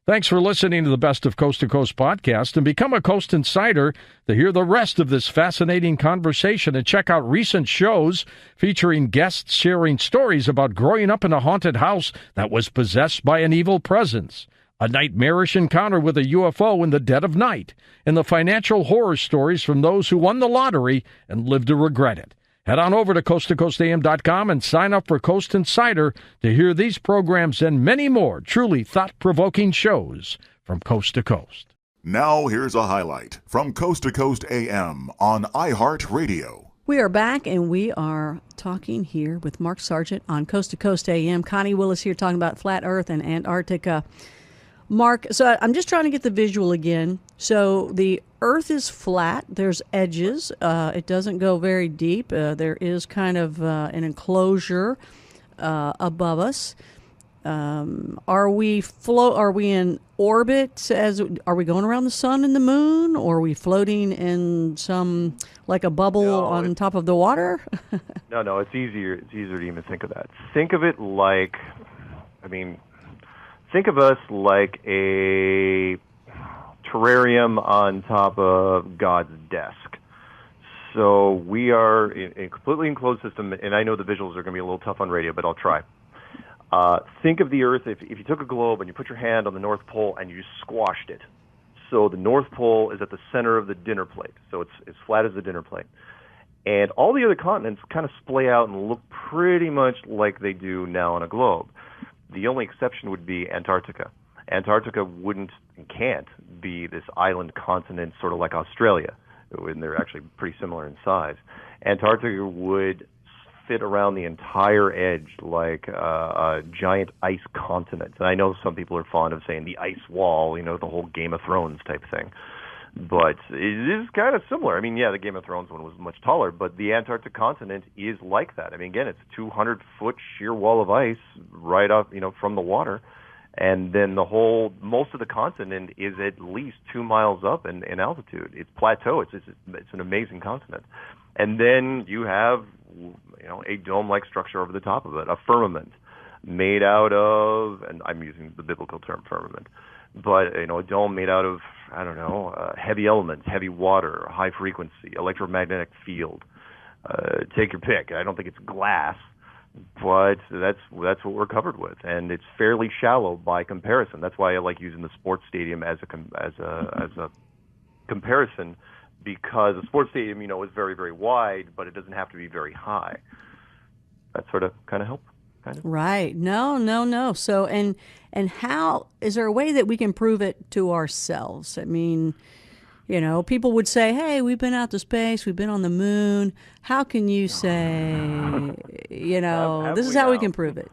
Thanks for listening to the Best of Coast to Coast podcast, and become a Coast Insider to hear the rest of this fascinating conversation and check out recent shows featuring guests sharing stories about growing up in a haunted house that was possessed by an evil presence, a nightmarish encounter with a UFO in the dead of night, and the financial horror stories from those who won the lottery and lived to regret it. Head on over to coasttocoastam.com and sign up for Coast Insider to hear these programs and many more truly thought-provoking shows from coast to coast. Now here's a highlight from Coast to Coast AM on iHeartRadio. We are back, and we are talking here with Mark Sargent on Coast to Coast AM. Connie Willis here talking about Flat Earth and Antarctica. Mark, so I'm just trying to get the visual again. So the Earth is flat. There's edges. It doesn't go very deep. There is kind of an enclosure above us. Are we in orbit? Are we going around the sun and the moon, or are we floating in some like a bubble on top of the water? No, it's easier. It's easier to even think of that. Think of it like, think of us like a terrarium on top of God's desk. So we are in a completely enclosed system, and I know the visuals are going to be a little tough on radio, but I'll try. Think of the Earth, if you took a globe and you put your hand on the North Pole and you just squashed it. So the North Pole is at the center of the dinner plate, so it's as flat as the dinner plate. And all the other continents kind of splay out and look pretty much like they do now on a globe. The only exception would be Antarctica. Antarctica wouldn't and can't be this island continent sort of like Australia, and they're actually pretty similar in size. Antarctica would fit around the entire edge like a giant ice continent. And I know some people are fond of saying the ice wall, the whole Game of Thrones type thing. But it is kind of similar. The Game of Thrones one was much taller, but the Antarctic continent is like that. Again, it's a 200-foot sheer wall of ice right up, from the water. And then most of the continent is at least 2 miles up in altitude. It's plateau. It's an amazing continent. And then you have, a dome-like structure over the top of it, a firmament made out of, and I'm using the biblical term firmament, but, a dome made out of, heavy elements, heavy water, high frequency, electromagnetic field. Take your pick. I don't think it's glass, but that's what we're covered with, and it's fairly shallow by comparison. That's why I like using the sports stadium as a comparison, because a sports stadium, is very, very wide, but it doesn't have to be very high. That sort of kind of help. Kind of. Right. No. So, and how is there a way that we can prove it to ourselves? People would say, "Hey, we've been out to space, we've been on the moon." How can you say, this is how we can prove it?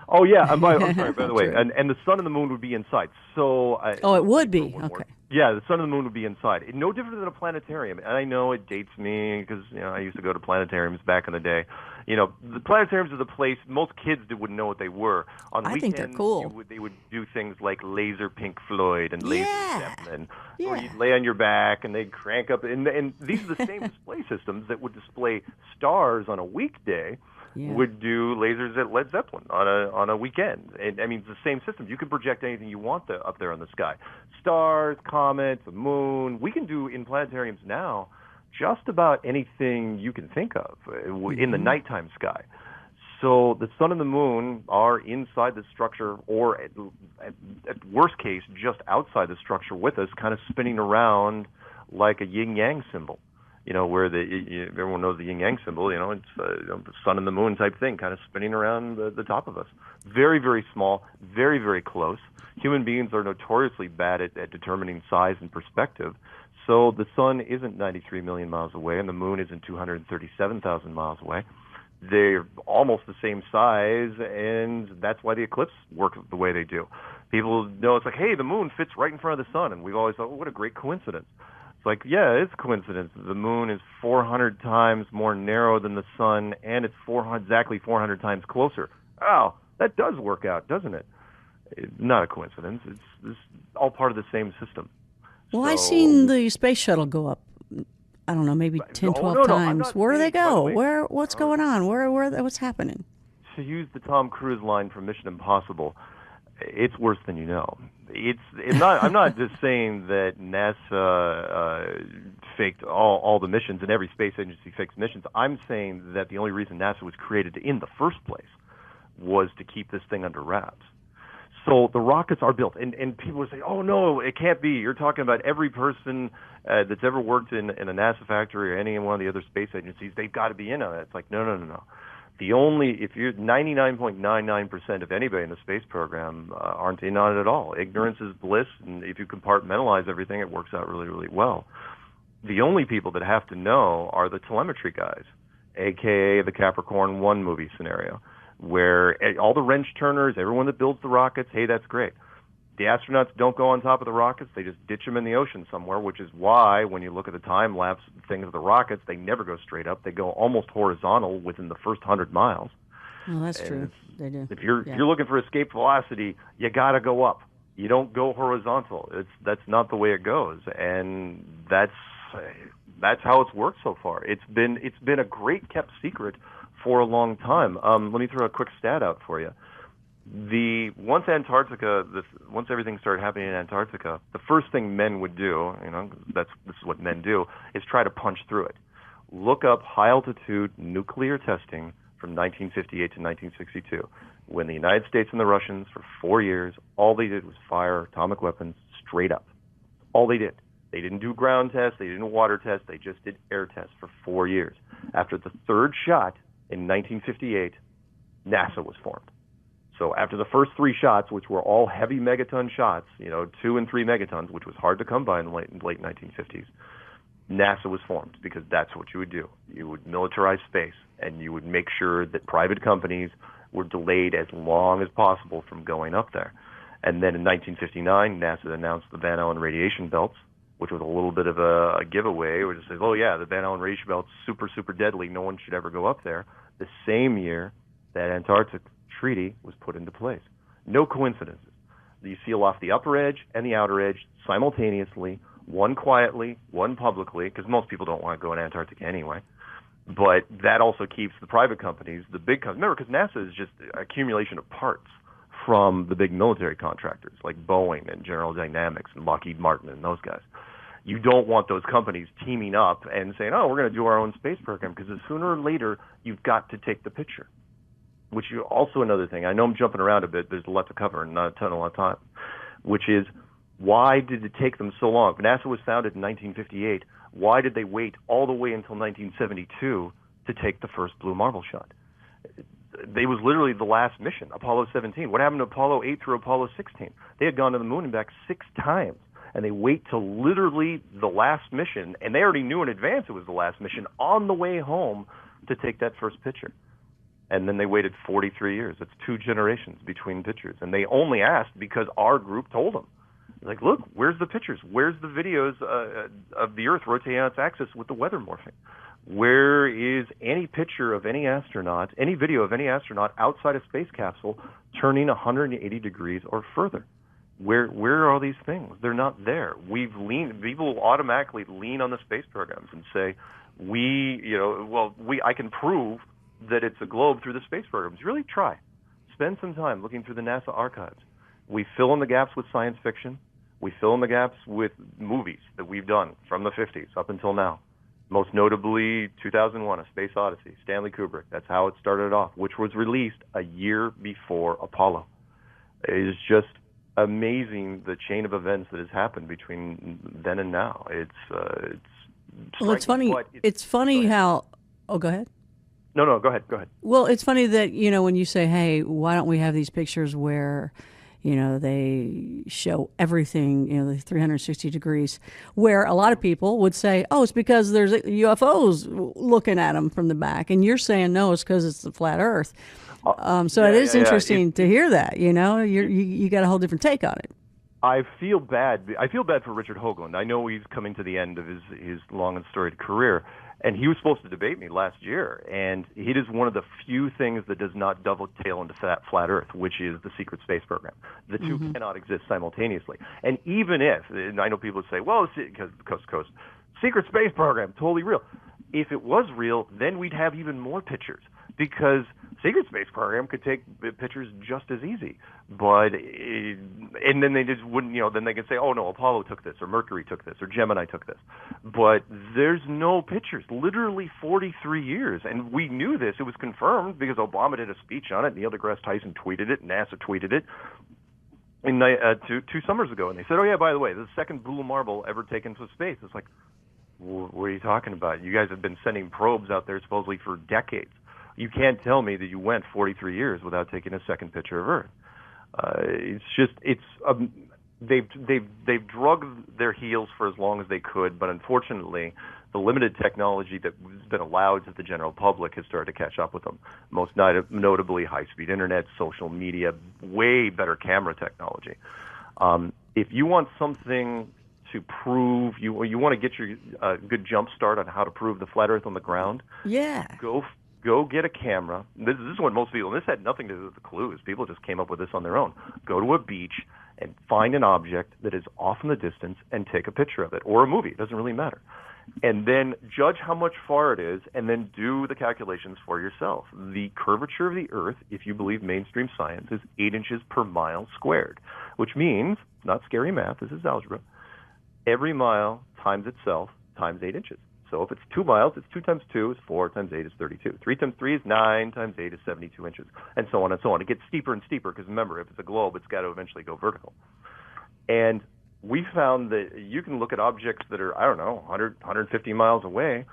Oh yeah, I'm sorry. By the way, and the sun and the moon would be inside. So. It would be okay. Yeah, the sun and the moon would be inside. No different than a planetarium. And I know it dates me because I used to go to planetariums back in the day. The planetariums are the place most kids wouldn't know what they were. On I weekends, think they're cool. They would do things like laser Pink Floyd and laser Zeppelin, Yeah. or you'd lay on your back and they'd crank up. And these are the same display systems that would display stars on a weekday. Yeah. Would do lasers at Led Zeppelin on a weekend. And it's the same system. You can project anything you want up there in the sky. Stars, comets, the moon. We can do in planetariums now just about anything you can think of in the nighttime sky. So the sun and the moon are inside the structure, or at worst case, just outside the structure with us, kind of spinning around like a yin-yang symbol. Where everyone knows the yin-yang symbol, it's the sun and the moon type thing, kind of spinning around the top of us. Very, very small, very, very close. Human beings are notoriously bad at determining size and perspective. So the sun isn't 93 million miles away, and the moon isn't 237,000 miles away. They're almost the same size, and that's why the eclipse works the way they do. People know it's like, hey, the moon fits right in front of the sun, and we've always thought, what a great coincidence. It's like, yeah, it's a coincidence. The moon is 400 times more narrow than the sun, and it's exactly 400 times closer. Oh, that does work out, doesn't it? It's not a coincidence. It's all part of the same system. Well, I've seen the space shuttle go up, I don't know, maybe 10, 12 times. Where do they go? What's going on? What's happening? To use the Tom Cruise line from Mission Impossible, it's worse than you know. I'm not just saying that NASA faked all the missions and every space agency fakes missions. I'm saying that the only reason NASA was created in the first place was to keep this thing under wraps. So the rockets are built, and people would say, "Oh no, it can't be." You're talking about every person that's ever worked in a NASA factory or any one of the other space agencies. They've got to be in on it. It's like no. If you're 99.99% of anybody in the space program aren't in on it at all. Ignorance is bliss, and if you compartmentalize everything, it works out really, really well. The only people that have to know are the telemetry guys, aka the Capricorn 1 movie scenario, where all the wrench turners, everyone that builds the rockets, hey, that's great. The astronauts don't go on top of the rockets. They just ditch them in the ocean somewhere, which is why when you look at the time-lapse things of the rockets, they never go straight up. They go almost horizontal within the first 100 miles. Well, that's true. They do. If you're looking for escape velocity, you got to go up. You don't go horizontal. That's not the way it goes, and that's how it's worked so far. It's been a great kept secret for a long time. Let me throw a quick stat out for you. Once everything started happening in Antarctica, the first thing men would do, this is what men do, is try to punch through it. Look up high altitude nuclear testing from 1958 to 1962, when the United States and the Russians, for 4 years, all they did was fire atomic weapons straight up. All they did. They didn't do ground tests, they didn't water tests, they just did air tests for 4 years. After the third shot in 1958, NASA was formed. So after the first 3 shots, which were all heavy megaton shots, 2 and 3 megatons, which was hard to come by in the late 1950s, NASA was formed because that's what you would do. You would militarize space, and you would make sure that private companies were delayed as long as possible from going up there. And then in 1959, NASA announced the Van Allen radiation belts, which was a little bit of a giveaway, which says, oh yeah, the Van Allen radiation belt's super, super deadly. No one should ever go up there. The same year that Antarctic Treaty was put into place. No coincidences. You seal off the upper edge and the outer edge simultaneously, one quietly, one publicly, because most people don't want to go in Antarctica anyway. But that also keeps the private companies, the big companies, remember, because NASA is just an accumulation of parts from the big military contractors like Boeing and General Dynamics and Lockheed Martin and those guys. You don't want those companies teaming up and saying, oh, we're going to do our own space program, because sooner or later you've got to take the picture. Which is also another thing. I know I'm jumping around a bit. There's a lot to cover and not a lot of time. Which is, why did it take them so long? NASA was founded in 1958. Why did they wait all the way until 1972 to take the first Blue Marble shot? They was literally the last mission, Apollo 17. What happened to Apollo 8 through Apollo 16? They had gone to the moon and back 6 times. And they wait till literally the last mission, and they already knew in advance it was the last mission, on the way home to take that first picture. And then they waited 43 years. That's 2 generations between pictures. And they only asked because our group told them. Like, look, where's the pictures? Where's the videos of the Earth rotating on its axis with the weather morphing? Where is any picture of any astronaut, any video of any astronaut outside a space capsule turning 180 degrees or further? Where are all these things? They're not there. People automatically lean on the space programs and say, I can prove that it's a globe through the space programs. Really try. Spend some time looking through the NASA archives. We fill in the gaps with science fiction. We fill in the gaps with movies that we've done from the 50s up until now. Most notably, 2001, A Space Odyssey, Stanley Kubrick. That's how it started off, which was released a year before Apollo. It is just amazing the chain of events that has happened between then and now. It's well, it's funny. It's funny how. Oh, go ahead. No, go ahead. Well, it's funny that, when you say, hey, why don't we have these pictures where, they show everything, the 360 degrees, where a lot of people would say, oh, it's because there's UFOs looking at them from the back. And you're saying, no, it's because it's the flat Earth. It is interesting to hear that, you got a whole different take on it. I feel bad for Richard Hoagland. I know he's coming to the end of his long and storied career. And he was supposed to debate me last year, and it is one of the few things that does not dovetail into flat Earth, which is the secret space program. The two cannot exist simultaneously. And even if, and I know people would say, well, because coast to coast, secret space program, totally real. If it was real, then we'd have even more pictures, because secret space program could take pictures just as easy. But and then they just wouldn't, then they could say, oh no, Apollo took this, or Mercury took this, or Gemini took this. But there's no pictures, literally 43 years. And we knew this. It was confirmed because Obama did a speech on it. Neil deGrasse Tyson tweeted it. NASA tweeted it. Two summers ago, and they said, oh yeah, by the way, this is the second blue marble ever taken to space. It's like, what are you talking about? You guys have been sending probes out there supposedly for decades. You can't tell me that you went 43 years without taking a second picture of Earth. They've drugged their heels for as long as they could, but unfortunately, the limited technology that's been allowed to the general public has started to catch up with them. Most notably, high-speed internet, social media, way better camera technology. If you want something to prove, you want to get your good jump start on how to prove the flat Earth on the ground. Yeah. Go get a camera. This is what most people, and this had nothing to do with the clues. People just came up with this on their own. Go to a beach and find an object that is off in the distance and take a picture of it, or a movie. It doesn't really matter. And then judge how much far it is, and then do the calculations for yourself. The curvature of the Earth, if you believe mainstream science, is 8 inches per mile squared, which means, not scary math, this is algebra, every mile times itself times 8 inches. So if it's 2 miles, it's 2 times 2 is 4 times 8 is 32. 3 times 3 is 9 times 8 is 72 inches, and so on and so on. It gets steeper and steeper because, remember, if it's a globe, it's got to eventually go vertical. And we found that you can look at objects that are, 100, 150 miles away,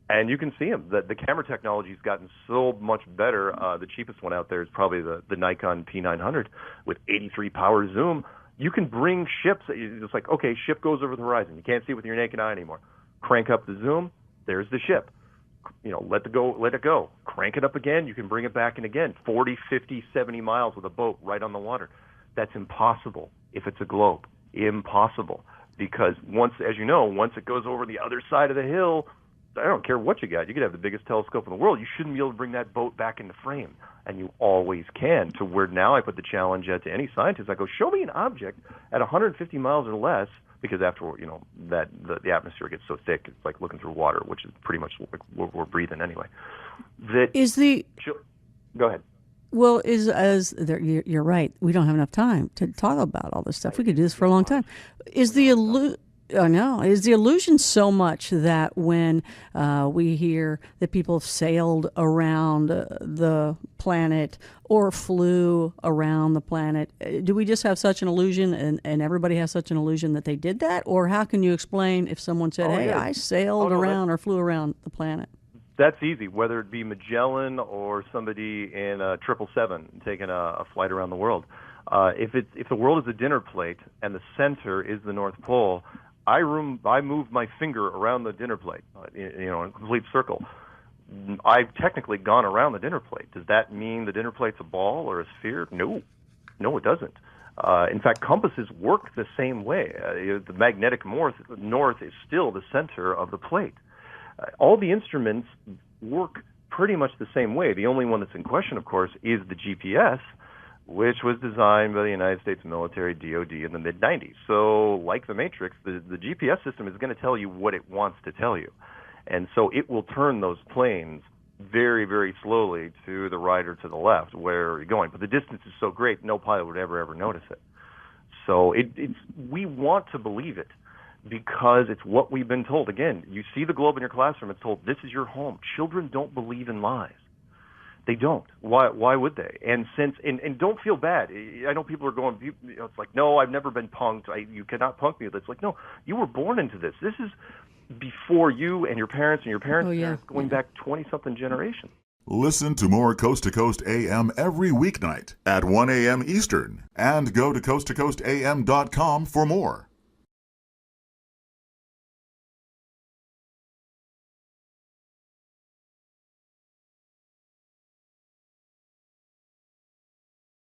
and you can see them. The camera technology has gotten so much better. The cheapest one out there is probably the Nikon P900 with 83 power zoom. You can bring ships. It's like, okay, ship goes over the horizon. You can't see it with your naked eye anymore. Crank up the zoom. There's the ship. Let it go. Crank it up again. You can bring it back in again. 40, 50, 70 miles with a boat right on the water. That's impossible if it's a globe. Impossible. Because once it goes over the other side of the hill, I don't care what you got. You could have the biggest telescope in the world. You shouldn't be able to bring that boat back into frame. And you always can. To where now I put the challenge to any scientist. I go, show me an object at 150 miles or less, because after, that the atmosphere gets so thick, it's like looking through water, which is pretty much what we're breathing anyway. Go ahead. Well, you're right. We don't have enough time to talk about all this stuff. We could do this for a long time. Is the illusion so much that when we hear that people have sailed around the planet or flew around the planet, do we just have such an illusion and everybody has such an illusion that they did that? Or how can you explain if someone said, I sailed around or flew around the planet? That's easy, whether it be Magellan or somebody in a 777 taking a flight around the world. If the world is a dinner plate and the center is the North Pole, I move my finger around the dinner plate, in a complete circle. I've technically gone around the dinner plate. Does that mean the dinner plate's a ball or a sphere? No, it doesn't. In fact, compasses work the same way. The magnetic north is still the center of the plate. All the instruments work pretty much the same way. The only one that's in question, of course, is the GPS, which was designed by the United States military, DOD, in the mid-'90s. So, like the Matrix, the GPS system is going to tell you what it wants to tell you. And so it will turn those planes very, very slowly to the right or to the left, where you're going. But the distance is so great, no pilot would ever notice it. So we want to believe it, because it's what we've been told. Again, you see the globe in your classroom, it's told, this is your home. Children don't believe in lies. They don't. Why would they? And don't feel bad. I know people are going, it's like, no, I've never been punked. You cannot punk me. It's like, no, you were born into this. This is before you and your parents parents going back 20-something generations. Listen to more Coast to Coast AM every weeknight at 1 a.m. Eastern, and go to coasttocoastam.com for more.